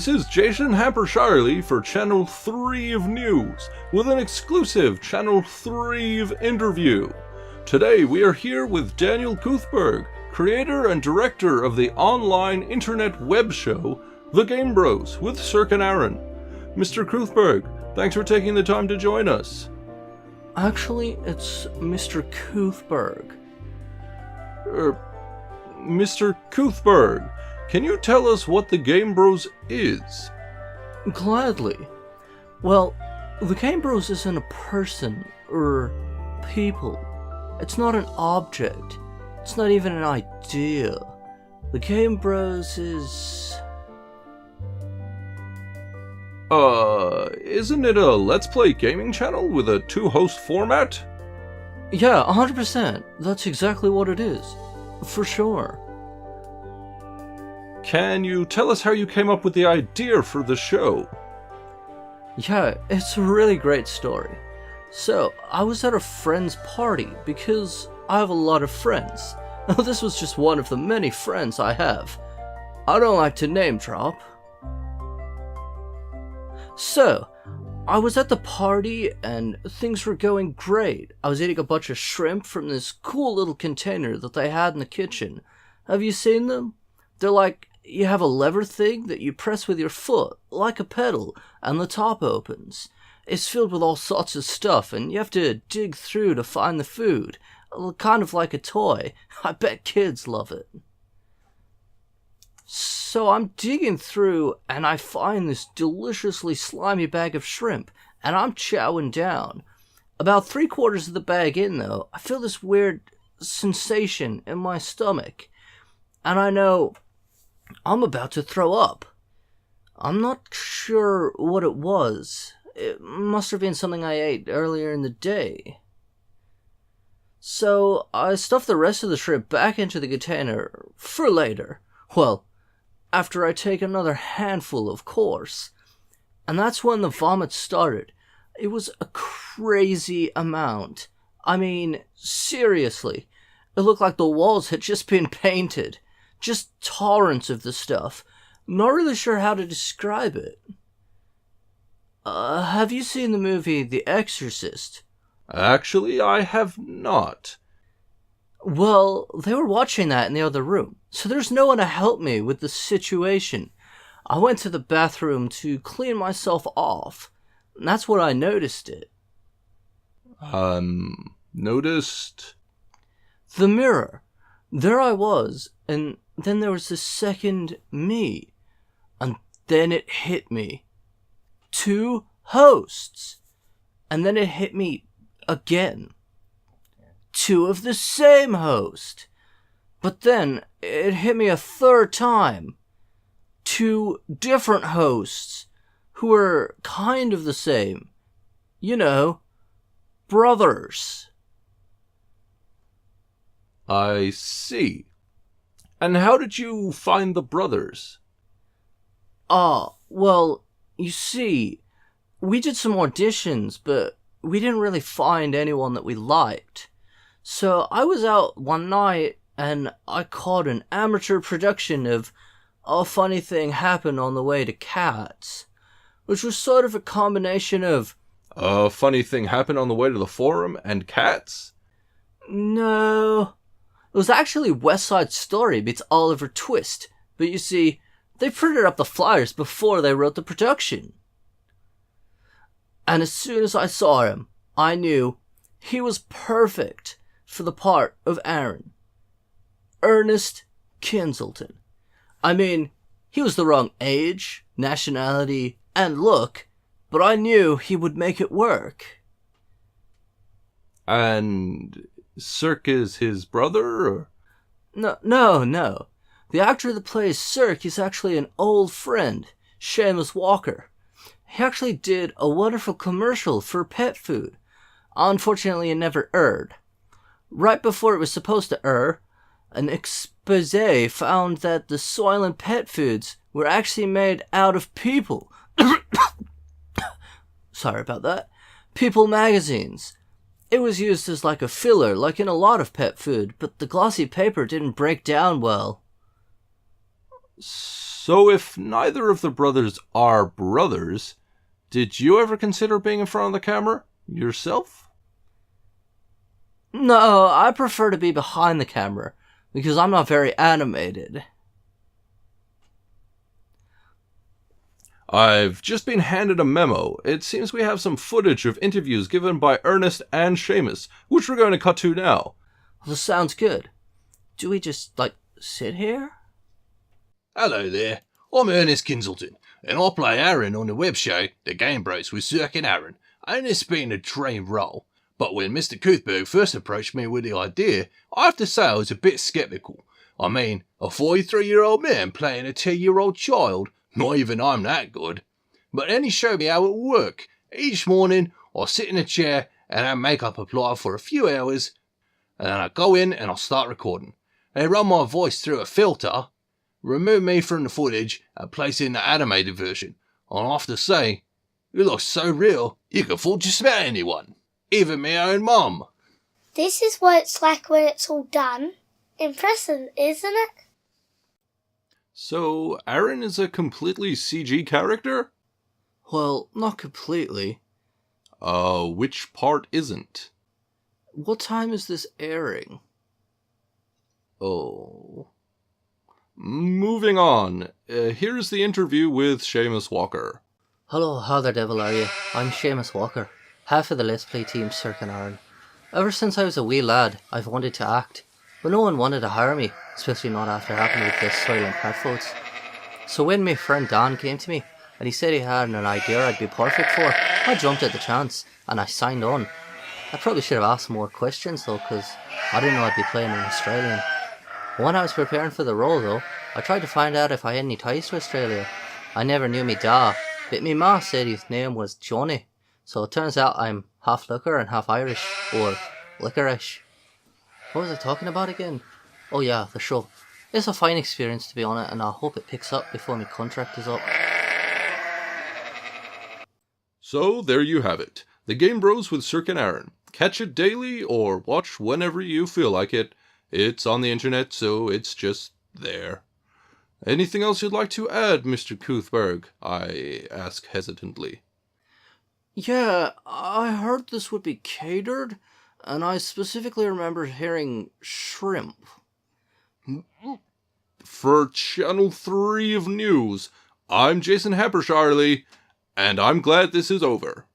This is Jason Hamper-Shirley for Channel Threeve News with an exclusive Channel Threeve interview. Today we are here with Daniel Cuthberg, creator and director of the online internet web show The Game Bros with Cirque and Aaron. Mr. Cuthberg, thanks for taking the time to join us. Actually, it's Mr. Cuthberg. Mr. Cuthberg, can you tell us what The Game Bros is? Gladly. Well, The Game Bros isn't a person, or people. It's not an object. It's not even an idea. The Game Bros is... Isn't it a Let's Play gaming channel with a two-host format? Yeah, 100%. That's exactly what it is. For sure. Can you tell us how you came up with the idea for the show? Yeah, it's a really great story. So, I was at a friend's party because I have a lot of friends. Now, this was just one of the many friends I have. I don't like to name drop. So, I was at the party and things were going great. I was eating a bunch of shrimp from this cool little container that they had in the kitchen. Have you seen them? They're like, you have a lever thing that you press with your foot, like a pedal, and the top opens. It's filled with all sorts of stuff, and you have to dig through to find the food. Kind of like a toy. I bet kids love it. So I'm digging through, and I find this deliciously slimy bag of shrimp, and I'm chowing down. About 3/4 of the bag in, though, I feel this weird sensation in my stomach, and I know I'm about to throw up. I'm not sure what it was. It must have been something I ate earlier in the day. So I stuffed the rest of the shrimp back into the container for later. Well, after I take another handful, of course. And that's when the vomit started. It was a crazy amount. I mean, seriously. It looked like the walls had just been painted. Just torrents of the stuff. Not really sure how to describe it. Have you seen the movie The Exorcist? Actually, I have not. Well, they were watching that in the other room, so there's no one to help me with the situation. I went to the bathroom to clean myself off, and that's when I noticed it. Noticed? The mirror. There I was, and then there was the second me. And then it hit me. 2 hosts. And then it hit me again. 2 of the same host. But then it hit me a 3rd time. 2 different hosts who were kind of the same. You know, brothers. I see. And how did you find the brothers? Well, you see, we did some auditions, but we didn't really find anyone that we liked. So I was out one night, and I caught an amateur production of A Funny Thing Happened on the Way to Cats, which was sort of a combination of A Funny Thing Happened on the Way to the Forum and Cats? No. It was actually West Side Story meets Oliver Twist, but you see, they printed up the flyers before they wrote the production. And as soon as I saw him, I knew he was perfect for the part of Aaron. Ernest Kinselton. I mean, he was the wrong age, nationality, and look, but I knew he would make it work. And Cirque is his brother, or? No. The actor that plays Cirque is actually an old friend, Seamus Walker. He actually did a wonderful commercial for pet food. Unfortunately, it never aired. Right before it was supposed to air, an expose found that the Soylent pet foods were actually made out of People. Sorry about that. People magazines. It was used as like a filler, like in a lot of pet food, but the glossy paper didn't break down well. So if neither of the brothers are brothers, did you ever consider being in front of the camera yourself? No, I prefer to be behind the camera, because I'm not very animated. I've just been handed a memo. It seems we have some footage of interviews given by Ernest and Seamus, which we're going to cut to now. Well, this sounds good. Do we just, sit here? Hello there, I'm Ernest Kinselton, and I play Aaron on the web show The Game Bros with Cirque and Aaron, and it's been a dream role. But when Mr. Cuthberg first approached me with the idea, I have to say I was a bit sceptical. I mean, a 43-year-old man playing a 10-year-old child, not even I'm that good. But then he showed me how it would work. Each morning, I sit in a chair and have makeup applied for a few hours, and then I go in and I start recording. They run my voice through a filter, remove me from the footage and place in the animated version. And I have to say, it looks so real, you can fool just about anyone. Even my own mum. This is what it's like when it's all done. Impressive, isn't it? So, Aaron is a completely CG character? Well, not completely. Which part isn't? What time is this airing? Oh. Moving on. Here's the interview with Seamus Walker. Hello, how the devil are you? I'm Seamus Walker, half of the Let's Play team Cirque and Aaron. Ever since I was a wee lad, I've wanted to act, but no one wanted to hire me, especially not after happening with the Soylent Cat votes. So when my friend Dan came to me, and he said he had an idea I'd be perfect for, I jumped at the chance, and I signed on. I probably should have asked more questions though, because I didn't know I'd be playing an Australian. When I was preparing for the role though, I tried to find out if I had any ties to Australia. I never knew me da, but me ma said his name was Johnny, so it turns out I'm half liquor and half Irish, or licorice. What was I talking about again? Oh yeah, the show. It's a fine experience to be on it, and I hope it picks up before my contract is up. So, there you have it. The Game Bros with Cirque and Aaron. Catch it daily or watch whenever you feel like it. It's on the internet, so it's just there. Anything else you'd like to add, Mr. Cuthberg? I ask hesitantly. Yeah, I heard this would be catered, and I specifically remember hearing shrimp. For Channel Threeve News, I'm Jason Happersharley, and I'm glad this is over.